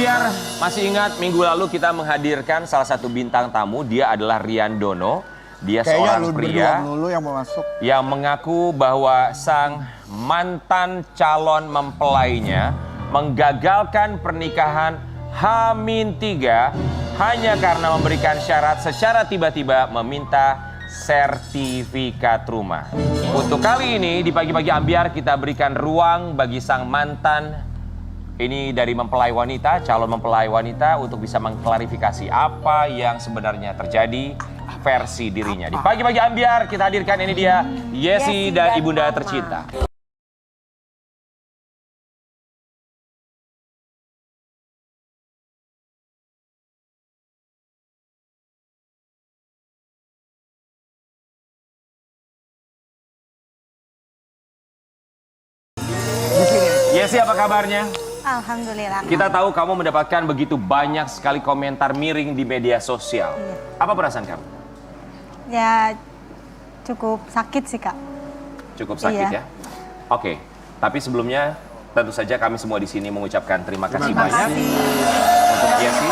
Ambiar, masih ingat minggu lalu kita menghadirkan salah satu bintang tamu. Dia adalah Rian Dono. Dia seorang pria yang mengaku bahwa sang mantan calon mempelainya menggagalkan pernikahan H-3 hanya karena memberikan syarat secara tiba-tiba meminta sertifikat rumah. Untuk kali ini di pagi-pagi Ambiar kita berikan ruang bagi sang mantan ini dari mempelai wanita, calon mempelai wanita untuk bisa mengklarifikasi apa yang sebenarnya terjadi versi dirinya. Di pagi-pagi Ambiar kita hadirkan ini dia Yesi dan Ibunda tercinta. Yesi, apa kabarnya? Alhamdulillah. Kita tahu kamu mendapatkan begitu banyak sekali komentar miring di media sosial. Iya. Apa perasaan kamu? Ya cukup sakit sih Kak. Cukup sakit Iya. ya? Oke, tapi sebelumnya tentu saja kami semua di sini mengucapkan terima kasih banyak untuk Yesi.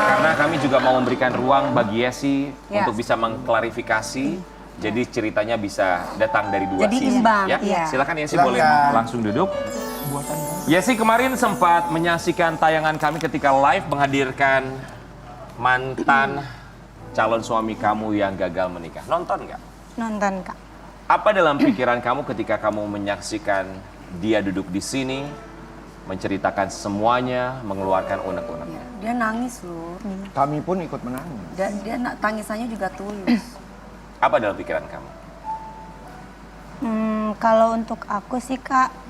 Karena kami juga mau memberikan ruang bagi Yesi untuk bisa mengklarifikasi. Jadi ceritanya bisa datang dari dua sisi. Imbang. Ya? Iya. Silakan Yesi boleh langsung duduk. Yesi kemarin sempat menyaksikan tayangan kami ketika live menghadirkan mantan calon suami kamu yang gagal menikah. Nonton nggak? Nonton Kak. Apa dalam pikiran kamu ketika kamu menyaksikan dia duduk di sini, menceritakan semuanya, mengeluarkan unek-uneknya? Dia nangis loh. Kami pun ikut menangis. Dia tangisannya juga tulus. Apa dalam pikiran kamu? Kalau untuk aku sih Kak,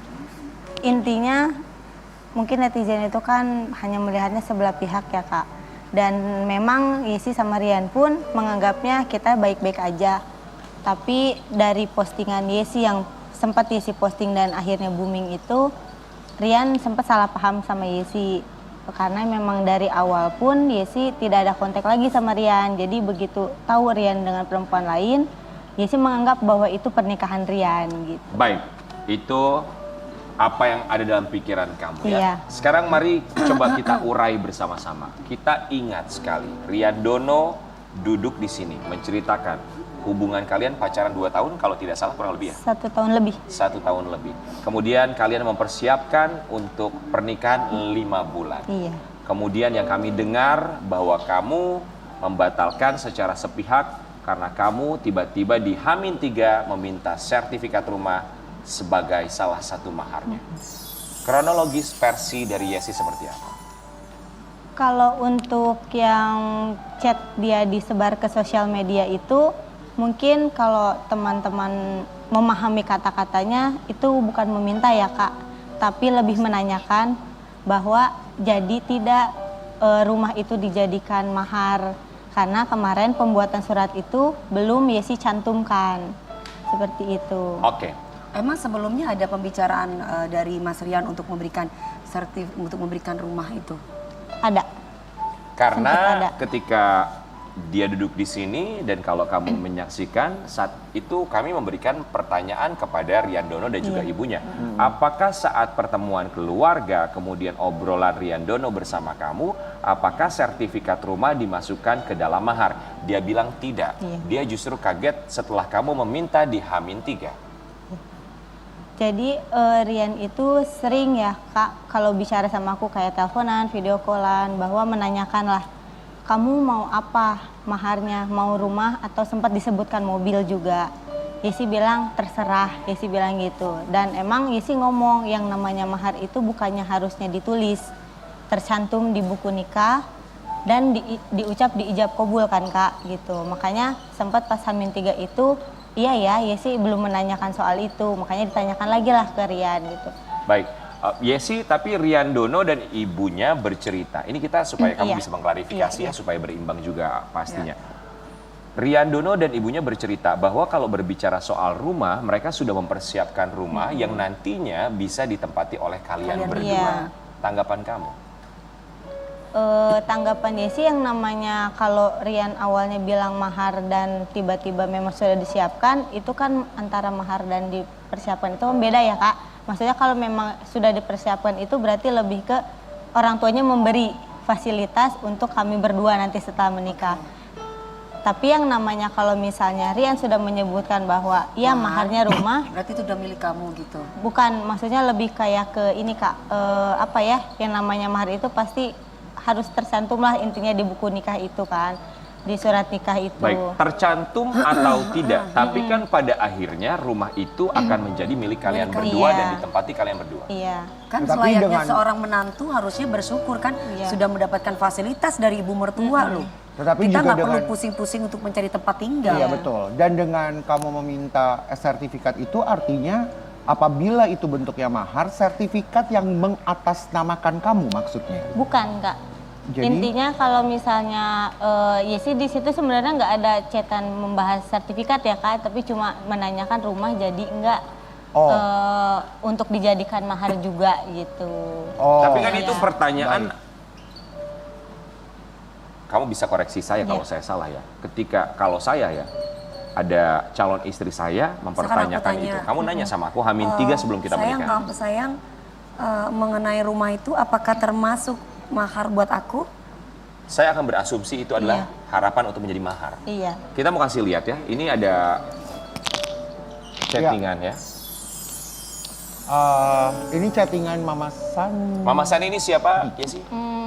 intinya mungkin netizen itu kan hanya melihatnya sebelah pihak ya Kak. Dan memang Yesi sama Rian pun menganggapnya kita baik-baik aja. Tapi dari postingan Yesi yang sempat Yesi posting dan akhirnya booming itu, Rian sempat salah paham sama Yesi. Karena memang dari awal pun Yesi tidak ada kontak lagi sama Rian. Jadi begitu tahu Rian dengan perempuan lain, Yesi menganggap bahwa itu pernikahan Rian gitu. Baik, itu apa yang ada dalam pikiran kamu ya. Iya. Sekarang mari coba kita urai bersama-sama. Kita ingat sekali, Rian Dono duduk di sini menceritakan hubungan kalian pacaran 2 tahun kalau tidak salah kurang lebih ya? 1 tahun lebih. 1 tahun lebih. Kemudian kalian mempersiapkan untuk pernikahan 5 bulan. Iya. Kemudian yang kami dengar bahwa kamu membatalkan secara sepihak karena kamu tiba-tiba di H-3 meminta sertifikat rumah sebagai salah satu maharnya. Kronologis versi dari Yesi seperti apa? Kalau untuk yang chat dia disebar ke sosial media itu, mungkin kalau teman-teman memahami kata-katanya itu bukan meminta ya Kak, tapi lebih menanyakan bahwa jadi tidak rumah itu dijadikan mahar karena kemarin pembuatan surat itu belum Yesi cantumkan seperti itu. Oke. Emang sebelumnya ada pembicaraan dari Mas Rian untuk memberikan untuk memberikan rumah itu? Ada. Karena Sempat ada. ketika dia duduk di sini dan kalau kamu menyaksikan saat itu kami memberikan pertanyaan kepada Rian Dono dan juga ibunya. Apakah saat pertemuan keluarga kemudian obrolan Rian Dono bersama kamu, apakah sertifikat rumah dimasukkan ke dalam mahar? Dia bilang tidak. Iya. Dia justru kaget setelah kamu meminta di H-3. Jadi Rian itu sering ya Kak kalau bicara sama aku kayak teleponan, video callan, bahwa menanyakan lah, kamu mau apa maharnya, mau rumah atau sempat disebutkan mobil juga. Yesi bilang terserah, Yesi bilang gitu. Dan emang Yesi ngomong yang namanya mahar itu bukannya harusnya ditulis, tercantum di buku nikah dan diucap di ijab kabul kan Kak gitu. Makanya sempat pas H-3 itu, iya ya Yesi belum menanyakan soal itu, makanya ditanyakan lagi lah ke Rian gitu. Baik. Yesi, tapi Rian Dono dan ibunya bercerita. Ini kita supaya kamu Iya. bisa mengklarifikasi Iya, ya, supaya berimbang juga pastinya. Rian Dono dan ibunya bercerita bahwa kalau berbicara soal rumah, mereka sudah mempersiapkan rumah yang nantinya bisa ditempati oleh kalian berdua. Iya. Tanggapan kamu? Tanggapan Yesi yang namanya kalau Rian awalnya bilang mahar dan tiba-tiba memang sudah disiapkan, itu kan antara mahar dan dipersiapkan itu beda ya Kak. Maksudnya kalau memang sudah dipersiapkan itu berarti lebih ke orang tuanya memberi fasilitas untuk kami berdua nanti setelah menikah. Tapi yang namanya kalau misalnya Rian sudah menyebutkan bahwa ya maharnya rumah, berarti itu udah milik kamu gitu. Bukan, maksudnya lebih kayak ke ini Kak, apa ya, yang namanya mahar itu pasti harus tercantum lah intinya di buku nikah itu kan, di surat nikah itu. Baik, tercantum atau tidak, tapi kan pada akhirnya rumah itu akan menjadi milik kalian berdua dan ditempati kalian berdua. Iya. Kan selayaknya seorang menantu harusnya bersyukur kan sudah mendapatkan fasilitas dari ibu mertua loh. Tetapi kita juga nggak perlu dengan pusing-pusing untuk mencari tempat tinggal. Iya betul. Dan dengan kamu meminta sertifikat itu artinya apabila itu bentuknya mahar, sertifikat yang mengatasnamakan kamu maksudnya. Bukan Kak. Jadi, intinya kalau misalnya ya sih di situ sebenarnya nggak ada cetan membahas sertifikat ya Kak, tapi cuma menanyakan rumah jadi enggak untuk dijadikan mahar juga gitu. Tapi kan itu pertanyaan. Kamu bisa koreksi saya kalau saya salah ya. Ketika kalau saya ya ada calon istri saya mempertanyakan itu. Kamu nanya sama aku H-3 sebelum kita menikah. Sayang, mengenai rumah itu apakah termasuk mahar buat aku? Saya akan berasumsi itu adalah harapan untuk menjadi mahar. Iya. Kita mau kasih lihat ya. Ini ada chattingan ya. Ini chattingan Mama San. Mama San ini siapa? Ya sih.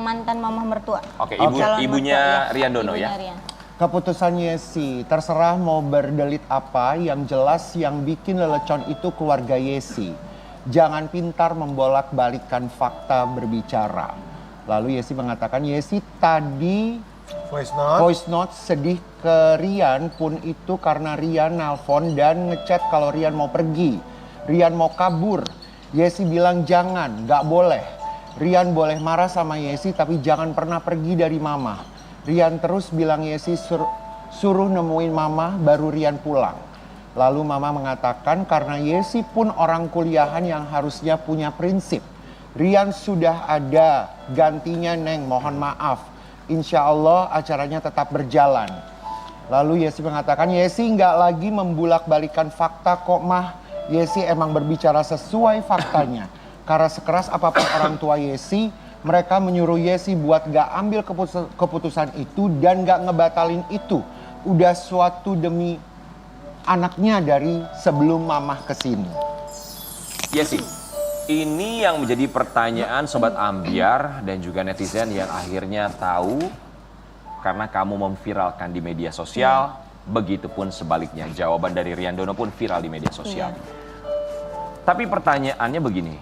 Mantan mama mertua. Oke, ibunya Rian Dono ya. Keputusan Yesi, terserah mau berdelit apa, yang jelas yang bikin lelecon itu keluarga Yesi. Jangan pintar membolak-balikan fakta berbicara. Lalu Yesi mengatakan, Yesi tadi voice note sedih ke Rian pun itu karena Rian nelpon dan ngechat kalau Rian mau pergi. Rian mau kabur. Yesi bilang jangan, gak boleh. Rian boleh marah sama Yesi tapi jangan pernah pergi dari mama. Rian terus bilang Yesi suruh nemuin mama baru Rian pulang. Lalu mama mengatakan karena Yesi pun orang kuliahan yang harusnya punya prinsip. Rian sudah ada gantinya Neng, mohon maaf. Insya Allah acaranya tetap berjalan. Lalu Yesi mengatakan Yesi nggak lagi membulak-balikan fakta kok mah. Yesi emang berbicara sesuai faktanya. Karena sekeras apapun orang tua Yesi, mereka menyuruh Yesi buat gak ambil keputusan itu dan gak ngebatalin itu. Udah suatu demi anaknya dari sebelum mamah kesini. Yesi, ini yang menjadi pertanyaan Sobat Ambyar dan juga netizen yang akhirnya tahu karena kamu memviralkan di media sosial. Begitupun sebaliknya, jawaban dari Rian Dono pun viral di media sosial. Tapi pertanyaannya begini.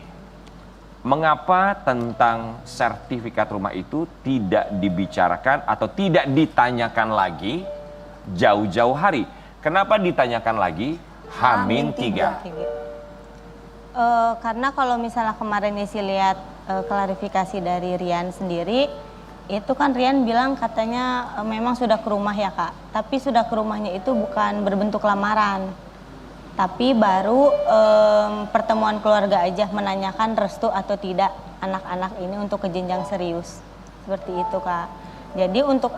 Mengapa tentang sertifikat rumah itu tidak dibicarakan atau tidak ditanyakan lagi jauh-jauh hari? Kenapa ditanyakan lagi H-3? Karena kalau misalnya kemarin Yesi lihat klarifikasi dari Rian sendiri, itu kan Rian bilang katanya memang sudah ke rumah ya Kak. Tapi sudah ke rumahnya itu bukan berbentuk lamaran. Tapi baru pertemuan keluarga aja menanyakan restu atau tidak anak-anak ini untuk ke jenjang serius. Seperti itu Kak. Jadi untuk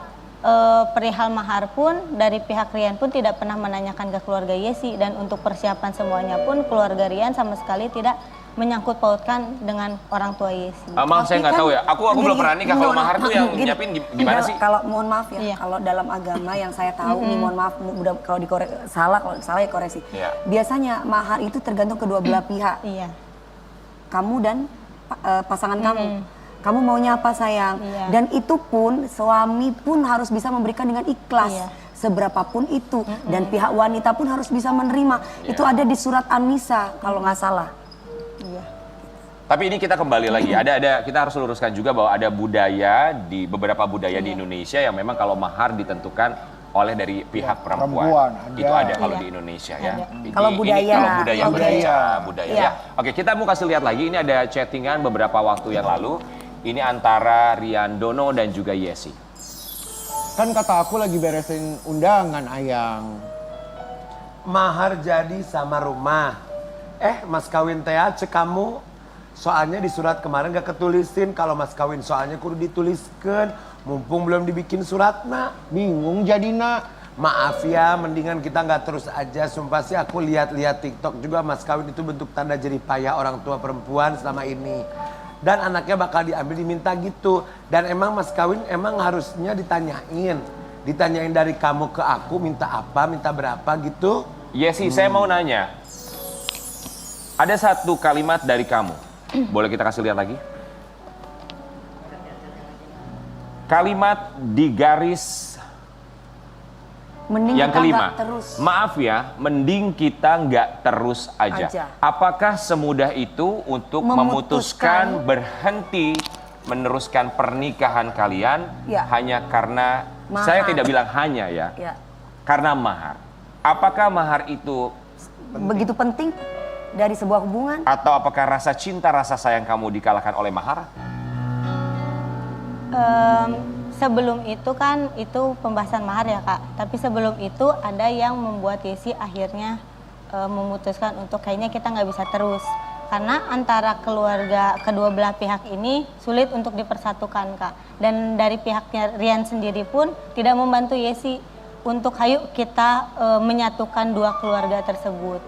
perihal mahar pun dari pihak Rian pun tidak pernah menanyakan ke keluarga Yesi. Dan untuk persiapan semuanya pun keluarga Rian sama sekali tidak menyangkut pautkan dengan orang tua Yesi. Maaf saya nggak tahu ya, aku belum pernah nikah. Kalau mahar tuh yang nyiapin gimana sih? Kalau mohon maaf ya, kalau dalam agama yang saya tahu nih mohon maaf, mudah kalau salah ya koreksi. Biasanya mahar itu tergantung kedua belah pihak. Iya. Kamu dan pasangan kamu. Kamu maunya apa sayang? Dan itu pun suami pun harus bisa memberikan dengan ikhlas. Seberapapun itu dan pihak wanita pun harus bisa menerima. Itu ada di surat An-Nisa kalau nggak salah. Tapi ini kita kembali lagi, kita harus luruskan juga bahwa ada budaya di beberapa budaya di Indonesia yang memang kalau mahar ditentukan oleh dari pihak perempuan. Itu ada kalau di Indonesia ya. Kalau budaya ya. Oke, kita mau kasih lihat lagi, ini ada chattingan beberapa waktu yang lalu. Ini antara Rian Dono dan juga Yesi. Kan kata aku lagi beresin undangan Ayang. Mahar jadi sama rumah. Mas kawin teh cek kamu. Soalnya di surat kemarin gak ketulisin. Kalau mas kawin soalnya kudu dituliskan. Mumpung belum dibikin suratna. Bingung jadi nak. Maaf ya, mendingan kita gak terus aja. Sumpah sih aku lihat-lihat TikTok juga mas kawin itu bentuk tanda jerih payah orang tua perempuan selama ini. dan anaknya bakal diambil diminta gitu. Dan emang mas kawin emang harusnya ditanyain dari kamu ke aku minta apa, minta berapa gitu. Yesi, saya mau nanya. Ada satu kalimat dari kamu. Boleh kita kasih lihat lagi? Kalimat di garis Mending yang kita kelima. nggak terus. Maaf ya, mending kita nggak terus aja. Apakah semudah itu untuk memutuskan berhenti meneruskan pernikahan kalian hanya karena mahar. Saya tidak bilang hanya ya, karena mahar. Apakah mahar itu begitu penting dari sebuah hubungan? Atau apakah rasa cinta, rasa sayang kamu dikalahkan oleh mahar? Sebelum itu kan itu pembahasan mahar ya Kak. Tapi sebelum itu ada yang membuat Yesi akhirnya memutuskan untuk kayaknya kita nggak bisa terus. Karena antara keluarga kedua belah pihak ini sulit untuk dipersatukan Kak. Dan dari pihaknya Rian sendiri pun tidak membantu Yesi untuk ayo kita menyatukan dua keluarga tersebut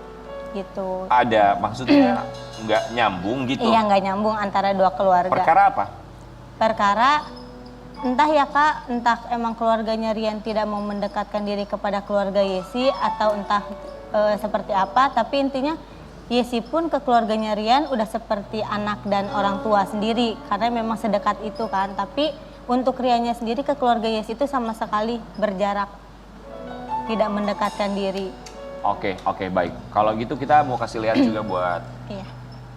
gitu. Ada maksudnya nggak nyambung gitu? Iya nggak nyambung antara dua keluarga. Perkara apa? Perkara entah ya Kak, entah emang keluarganya Rian tidak mau mendekatkan diri kepada keluarga Yesi atau entah seperti apa, tapi intinya Yesi pun ke keluarganya Rian udah seperti anak dan orang tua sendiri karena memang sedekat itu kan, tapi untuk Riannya sendiri ke keluarga Yesi itu sama sekali berjarak, tidak mendekatkan diri. Oke, baik. Kalau gitu kita mau kasih lihat juga buat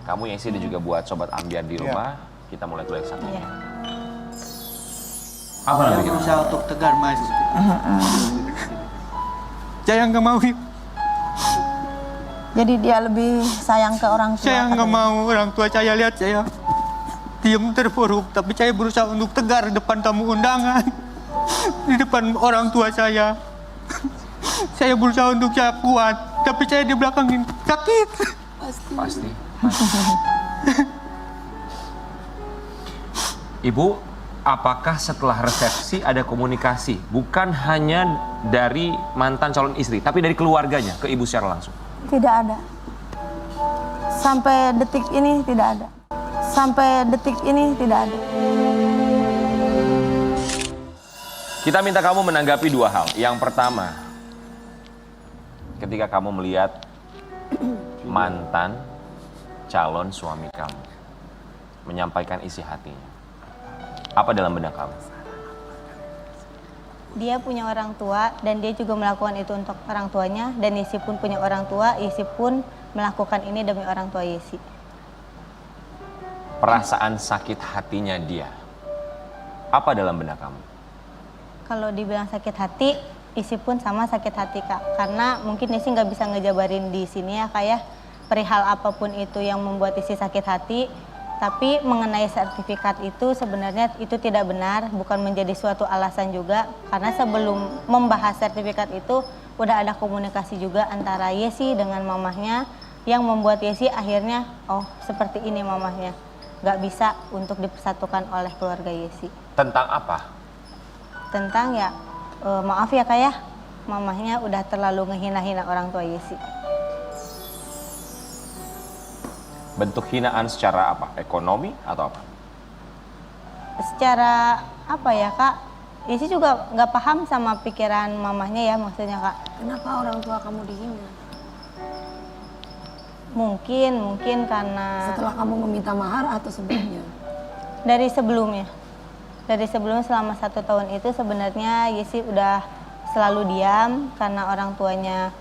kamu Yesi dan juga buat Sobat Ambiar di rumah. Kita mulai dulu yang satu. Apa namanya? Berusaha untuk tegar, Mas. Saya nggak mau. Jadi dia lebih sayang ke orang tua. Saya nggak mau orang tua saya lihat saya diam terpuruk, tapi saya berusaha untuk tegar di depan tamu undangan, di depan orang tua saya. Saya berusaha untuk saya kuat, tapi saya di belakangin sakit. Pasti. Ibu, apakah setelah resepsi ada komunikasi? Bukan hanya dari mantan calon istri, tapi dari keluarganya ke ibu secara langsung? Tidak ada. Sampai detik ini tidak ada. Sampai detik ini tidak ada. Kita minta kamu menanggapi dua hal. Yang pertama, ketika kamu melihat mantan calon suami kamu menyampaikan isi hatinya, apa dalam benak kamu? Dia punya orang tua dan dia juga melakukan itu untuk orang tuanya, dan Yesi pun punya orang tua, Yesi pun melakukan ini demi orang tua Yesi. Perasaan sakit hatinya dia, apa dalam benak kamu? Kalau dibilang sakit hati, Yesi pun sama sakit hati Kak, karena mungkin Yesi nggak bisa ngejabarin di sini ya Kak ya, perihal apapun itu yang membuat Yesi sakit hati. Tapi mengenai sertifikat itu sebenarnya itu tidak benar, bukan menjadi suatu alasan juga. Karena sebelum membahas sertifikat itu udah ada komunikasi juga antara Yesi dengan mamahnya yang membuat Yesi akhirnya, oh seperti ini mamahnya. Gak bisa untuk dipersatukan oleh keluarga Yesi. Tentang apa? Tentang ya, maaf ya Kak ya, mamahnya udah terlalu ngehina-hina orang tua Yesi. Bentuk hinaan secara apa? Ekonomi atau apa? Secara apa ya Kak, Yesi juga nggak paham sama pikiran mamahnya ya, maksudnya Kak. Kenapa orang tua kamu dihina? Mungkin karena Setelah kamu meminta mahar atau sebelumnya? dari sebelumnya selama 1 tahun itu sebenarnya Yesi udah selalu diam karena orang tuanya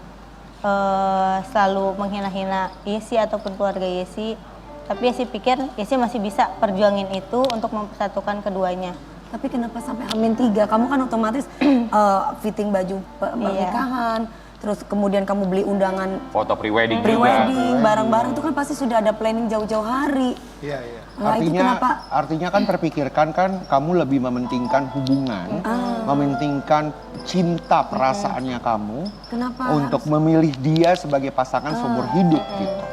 selalu menghina-hina Yesi ataupun keluarga Yesi. Tapi Yesi pikir Yesi masih bisa perjuangin itu untuk mempersatukan keduanya. Tapi kenapa sampai H-3? Kamu kan otomatis fitting baju pernikahan, terus kemudian kamu beli undangan Foto prewedding juga. prewedding, barang-barang itu kan pasti sudah ada planning jauh-jauh hari. Iya. Nah, itu kenapa? Artinya kan terpikirkan kan kamu lebih mementingkan hubungan, mementingkan cinta perasaannya kamu. Kenapa untuk memilih dia sebagai pasangan seumur hidup gitu.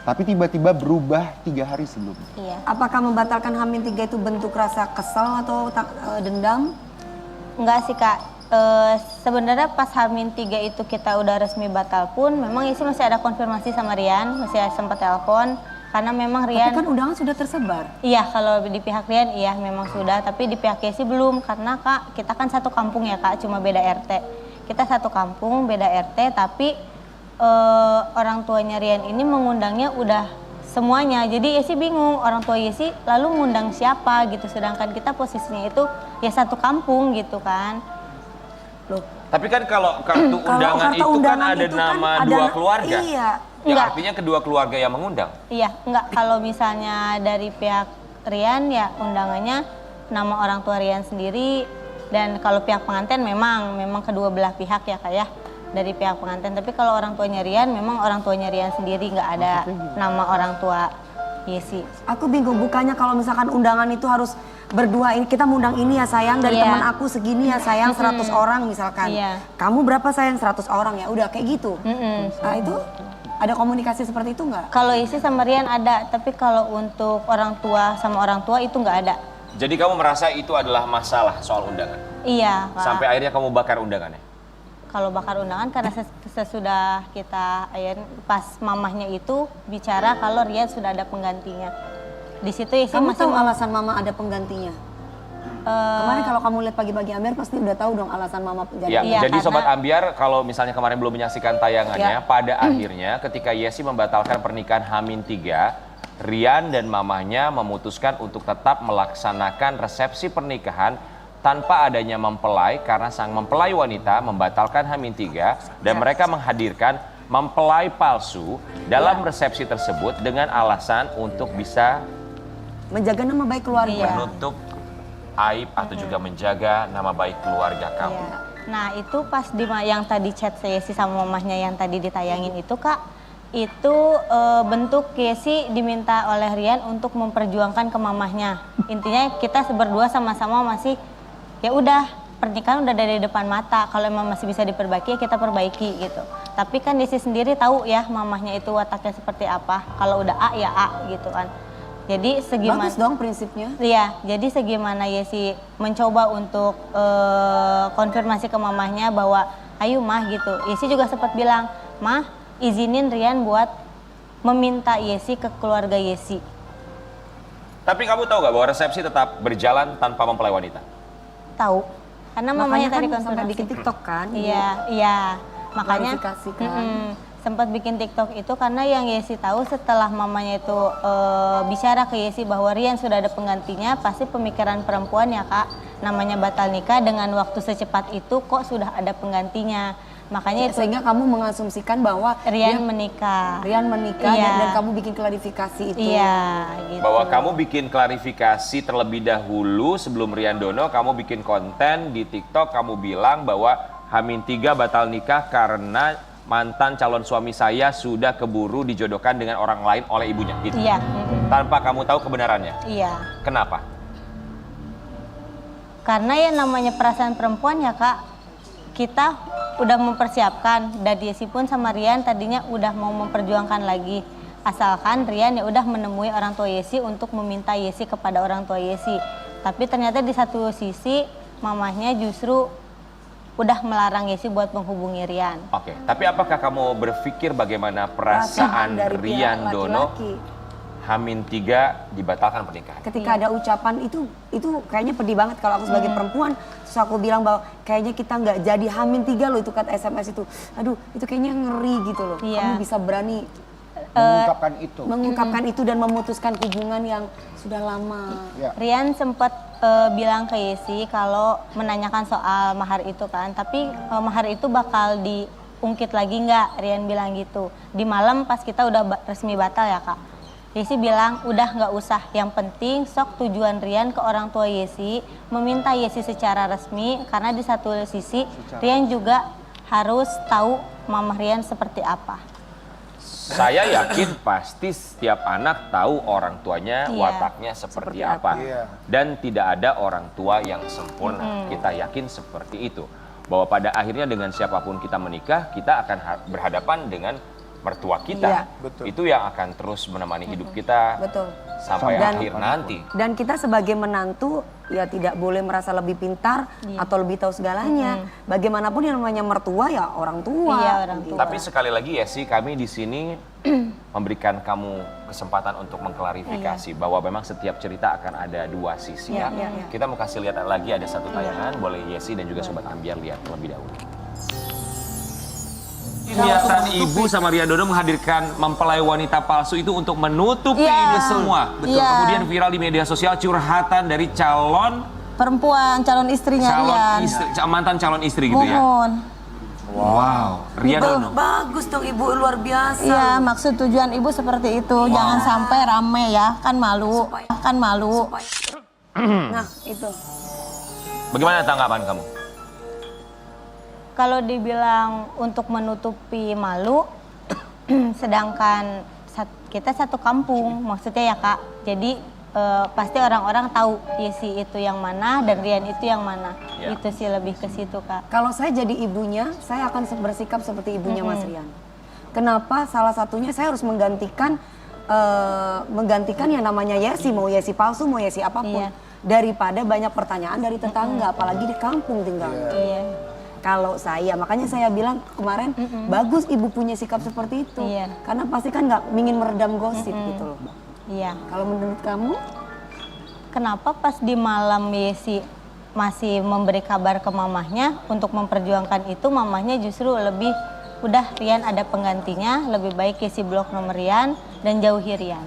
Tapi tiba-tiba berubah 3 hari sebelumnya. Iya. Apakah membatalkan H-3 itu bentuk rasa kesal atau dendam? Enggak sih Kak, sebenarnya pas H-3 itu kita udah resmi batal pun memang Yesi masih ada konfirmasi sama Rian, masih sempat telepon. Karena memang Rian... Tapi kan undangan sudah tersebar. Iya, kalau di pihak Rian iya memang sudah, tapi di pihak Yesi belum. Karena Kak, kita kan satu kampung ya Kak, cuma beda RT. Kita satu kampung, beda RT, tapi orang tuanya Rian ini mengundangnya udah semuanya. Jadi Yesi bingung, orang tua Yesi lalu ngundang siapa gitu. Sedangkan kita posisinya itu ya satu kampung gitu kan. Loh. Tapi kan kalau kartu undangan kartu itu kan undangan ada itu kan nama ada dua keluarga. Iya. Ya Enggak. artinya kedua keluarga yang mengundang. Iya, enggak. Kalau misalnya dari pihak Rian ya undangannya nama orang tua Rian sendiri. Dan kalau pihak pengantin memang kedua belah pihak ya Kak ya. Dari pihak pengantin. Tapi kalau orang tuanya Rian memang orang tuanya Rian sendiri, nggak ada nama orang tua Yesi. Aku bingung, bukannya kalau misalkan undangan itu harus berdua, ini kita ngundang ini ya sayang, dari Iya. teman aku segini ya sayang, 100 orang misalkan. Iya. Kamu berapa sayang, 100 orang ya, udah kayak gitu. Mm-mm. Nah itu ada komunikasi seperti itu nggak? Kalau Yesi sama Rian ada, tapi kalau untuk orang tua sama orang tua itu nggak ada. Jadi kamu merasa itu adalah masalah soal undangan? Iya, Kak. Sampai akhirnya kamu bakar undangannya? Kalau bakar undangan karena sesudah kita pas mamahnya itu bicara kalau Rian sudah ada penggantinya. Di situ Yesi Kamu masih tahu alasan mama ada penggantinya? Kemarin kalau kamu lihat pagi-pagi Ambiar pasti udah tahu dong alasan mama Ya, Iya, jadi karena- Sobat Ambiar kalau misalnya kemarin belum menyaksikan tayangannya, pada akhirnya ketika Yesi membatalkan pernikahan H-3, Rian dan mamahnya memutuskan untuk tetap melaksanakan resepsi pernikahan tanpa adanya mempelai karena sang mempelai wanita membatalkan H-3 dan mereka menghadirkan mempelai palsu dalam resepsi tersebut dengan alasan untuk bisa menjaga nama baik keluarga. Iya. menutup aib atau juga menjaga nama baik keluarga kamu. Iya. Nah itu pas yang tadi chat Yesi sama mamahnya yang tadi ditayangin itu Kak, itu bentuk Yesi diminta oleh Rian untuk memperjuangkan ke mamahnya. Intinya kita berdua sama-sama masih ya udah pernikahan udah dari depan mata, kalau emang masih bisa diperbaiki ya kita perbaiki gitu. Tapi kan Yesi sendiri tahu ya mamahnya itu wataknya seperti apa, kalau udah A ya A gitu kan. Jadi segimana Bagus dong prinsipnya. Iya, jadi segimana Yesi mencoba untuk konfirmasi ke mamahnya bahwa ayo mah gitu. Yesi juga sempat bilang, "Mah, izinin Rian buat meminta Yesi ke keluarga Yesi." Tapi kamu tahu gak bahwa resepsi tetap berjalan tanpa mempelai wanita? Tahu. Karena mamanya tadi kan sampai konfirmasi. bikin TikTok kan. Iya. Makanya Klarifikasi kan. sempat bikin TikTok itu karena yang Yesi tahu setelah mamanya itu bicara ke Yesi bahwa Rian sudah ada penggantinya, pasti pemikiran perempuan ya Kak, namanya batal nikah dengan waktu secepat itu kok sudah ada penggantinya. Makanya itu Sehingga kamu mengasumsikan bahwa Rian menikah. Rian menikah Iya. dan kamu bikin klarifikasi itu. Iya, gitu. Bahwa kamu bikin klarifikasi terlebih dahulu sebelum Rian Dono, kamu bikin konten di TikTok, kamu bilang bahwa H-3 batal nikah karena mantan calon suami saya sudah keburu dijodohkan dengan orang lain oleh ibunya. Gitu. Iya. Tanpa kamu tahu kebenarannya. Iya. Kenapa? Karena ya namanya perasaan perempuan ya Kak, kita udah mempersiapkan dan Yesi pun sama Rian tadinya udah mau memperjuangkan lagi. Asalkan Rian ya udah menemui orang tua Yesi untuk meminta Yesi kepada orang tua Yesi. Tapi ternyata di satu sisi mamahnya justru udah melarang Yesi buat menghubungi Rian. Oke, tapi apakah kamu berpikir bagaimana perasaan dari pihak Rian Dono laki-laki. H-3 dibatalkan pernikahan? Ketika ada ucapan itu kayaknya pedih banget kalau aku sebagai perempuan. Terus aku bilang bahwa kayaknya kita nggak jadi H-3 loh, itu kata SMS itu. Aduh, itu kayaknya ngeri gitu loh. Iya. Kamu bisa berani Mengungkapkan itu. mengungkapkan itu dan memutuskan hubungan yang sudah lama. Ya. Rian sempat bilang ke Yesi kalau menanyakan soal mahar itu kan, tapi mahar itu bakal diungkit lagi nggak? Rian bilang gitu. Di malam pas kita udah resmi batal ya Kak. Yesi bilang udah nggak usah, yang penting sok tujuan Rian ke orang tua Yesi, meminta Yesi secara resmi karena di satu sisi Rian juga harus tahu mama Rian seperti apa. Saya yakin pasti setiap anak tahu orang tuanya Iya. wataknya seperti apa. Iya. Dan tidak ada orang tua yang sempurna. Kita yakin seperti itu. Bahwa pada akhirnya dengan siapapun kita menikah, kita akan berhadapan dengan mertua kita. Itu yang akan terus menemani hidup kita sampai akhir nanti. Dan kita sebagai menantu ya tidak boleh merasa lebih pintar atau lebih tahu segalanya. Bagaimanapun yang namanya mertua ya orang tua. Orang tua. Tapi sekali lagi ya sih, kami di sini memberikan kamu kesempatan untuk mengklarifikasi bahwa memang setiap cerita akan ada dua sisi ya. Kita mau kasih lihat lagi, ada satu tayangan, boleh Yesi dan juga Sobat Ambiar lihat terlebih dahulu. Niatan ibu sama Riandono menghadirkan mempelai wanita palsu itu untuk menutupi ini semua. Kemudian viral di media sosial curhatan dari calon istrinya Rian. Mantan calon istri gitu ya. Wow, Riandono. Bagus dong ibu, luar biasa. Iya, maksud tujuan ibu seperti itu. Jangan sampai rame ya, kan malu. Nah, itu. Bagaimana tanggapan kamu? Kalau dibilang untuk menutupi malu, sedangkan kita satu kampung, maksudnya ya Kak. Jadi pasti orang-orang tahu Yesi itu yang mana dan Rian itu yang mana. Itu sih lebih ke situ Kak. Kalau saya jadi ibunya, saya akan bersikap seperti ibunya Mas Rian. Kenapa? Salah satunya saya harus menggantikan yang namanya Yesi, mau Yesi palsu, mau Yesi apapun. Daripada banyak pertanyaan dari tetangga, apalagi di kampung tinggalnya. Kalau saya, makanya saya bilang kemarin, bagus ibu punya sikap seperti itu. Karena pasti kan nggak ingin meredam gosip gitu loh. Kalau menurut kamu? Kenapa pas di malam Yesi masih memberi kabar ke mamahnya untuk memperjuangkan itu, mamahnya justru lebih, udah Rian ada penggantinya, lebih baik Yesi blok nomor Rian dan jauhi Rian.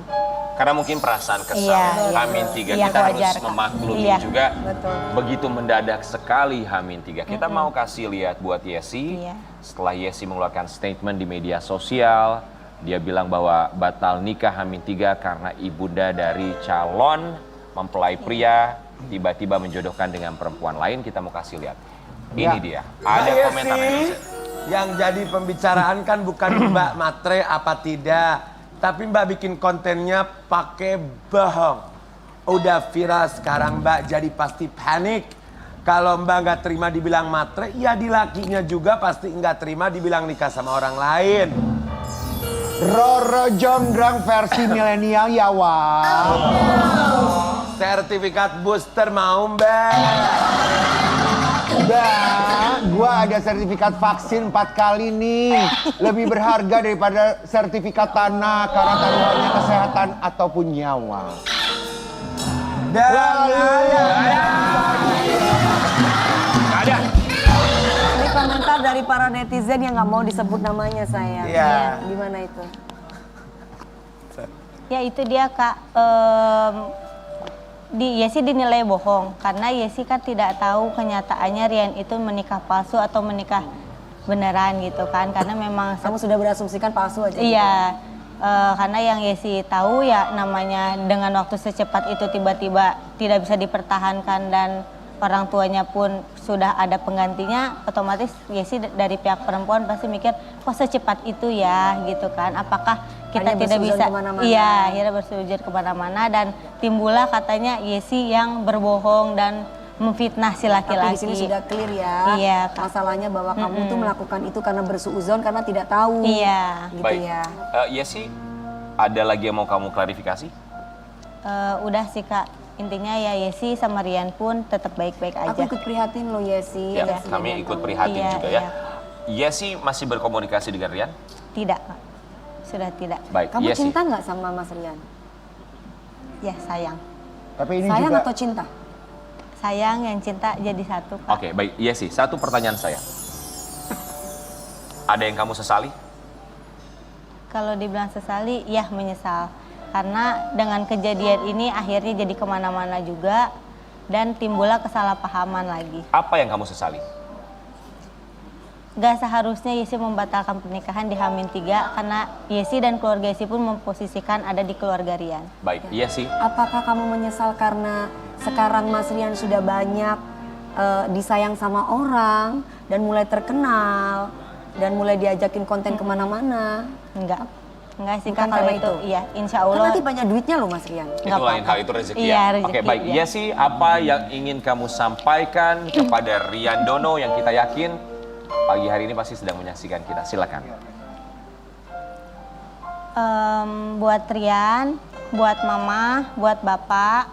Karena mungkin perasaan kesal H-3 kita harus memaklumi juga. Begitu mendadak sekali H-3. Kita mau kasih lihat buat Yesi. Setelah Yesi mengeluarkan statement di media sosial, dia bilang bahwa batal nikah H-3 karena ibunda dari calon mempelai pria tiba-tiba menjodohkan dengan perempuan lain. Kita mau kasih lihat. Ini dia. Ada komentar yang jadi pembicaraan kan bukan Mbak matre apa tidak, tapi Mbak bikin kontennya pakai bohong. Udah viral sekarang Mbak, jadi pasti panik. Kalau Mbak nggak terima dibilang matre, ya di lakinya juga pasti nggak terima dibilang nikah sama orang lain. Roro Jonggrang versi milenial ya wah. Sertifikat booster mau Mbak? Mbak, gua ada sertifikat vaksin 4 kali nih. Lebih berharga daripada sertifikat tanah karena taruhannya kesehatan ataupun nyawa. Ada. Ini komentar dari para netizen yang nggak mau disebut namanya saya. Gimana itu? Ya itu dia Kak, Yesi dinilai bohong karena Yesi kan tidak tahu kenyataannya Rian itu menikah palsu atau menikah beneran gitu kan, karena memang kamu sudah berasumsikan palsu aja. Iya, karena yang Yesi tahu ya namanya dengan waktu secepat itu tiba-tiba tidak bisa dipertahankan dan orang tuanya pun sudah ada penggantinya, otomatis Yesi dari pihak perempuan pasti mikir kok secepat itu ya gitu kan, apakah kita hanya tidak bisa akhirnya bersujud kemana-mana dan timbullah katanya Yesi yang berbohong dan memfitnah si laki-laki. Tapi di sini sudah clear ya. Iya, masalahnya bahwa kamu tuh melakukan itu karena bersuuzon karena tidak tahu. Iya. Gitu baik. ya. Yesi, ada lagi yang mau kamu klarifikasi? Udah sih Kak. Intinya ya Yesi sama Rian pun tetap baik-baik aja. Aku ikut prihatin loh Yesi. Ya, kami ikut prihatin juga ya. Yesi masih berkomunikasi dengan Rian? Tidak Kak. Sudah tidak. Baik, kamu Yesi. cinta nggak sama Mas Rian? Ya sayang. Tapi ini sayang juga... atau cinta? Sayang yang cinta jadi satu Kak. Oke, baik. Yesi, satu pertanyaan saya. Ada yang kamu sesali? Kalau dibilang sesali, ya menyesal. Karena dengan kejadian ini akhirnya jadi kemana-mana juga dan timbullah kesalahpahaman lagi. Apa yang kamu sesali? Gak seharusnya Yesi membatalkan pernikahan di H-3 karena Yesi dan keluarga Yesi pun memposisikan ada di keluarga Rian. Baik, Yesi. Apakah kamu menyesal karena sekarang Mas Rian sudah banyak disayang sama orang dan mulai terkenal dan mulai diajakin konten kemana-mana? Enggak sih Kak, Bukan kalau karena itu. Iya, insya Allah. Kan nanti banyak duitnya loh Mas Rian. Itu lain hal, itu rezeki iya, ya. rezeki, Oke, baik. iya. Yesi, apa yang ingin kamu sampaikan kepada Riandono yang kita yakin pagi hari ini pasti sedang menyaksikan kita? Silakan. Buat Rian, buat Mama, buat Bapak,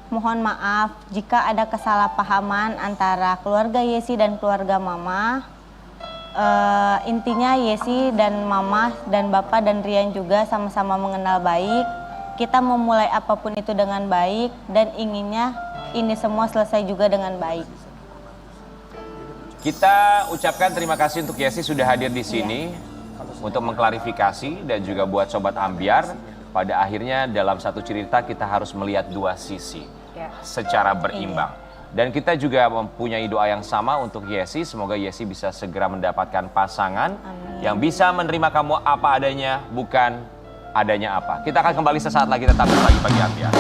mohon maaf jika ada kesalahpahaman antara keluarga Yesi dan keluarga Mama. Intinya Yesi dan Mama dan Bapak dan Rian juga sama-sama mengenal baik. Kita memulai apapun itu dengan baik dan inginnya ini semua selesai juga dengan baik. Kita ucapkan terima kasih untuk Yesi sudah hadir di sini untuk mengklarifikasi dan juga buat Sobat Ambiar. Pada akhirnya dalam satu cerita kita harus melihat dua sisi secara berimbang. Dan kita juga mempunyai doa yang sama untuk Yesi. Semoga Yesi bisa segera mendapatkan pasangan yang bisa menerima kamu apa adanya, bukan adanya apa. Kita akan kembali sesaat lagi, tetap bersama Pagi Ambiar.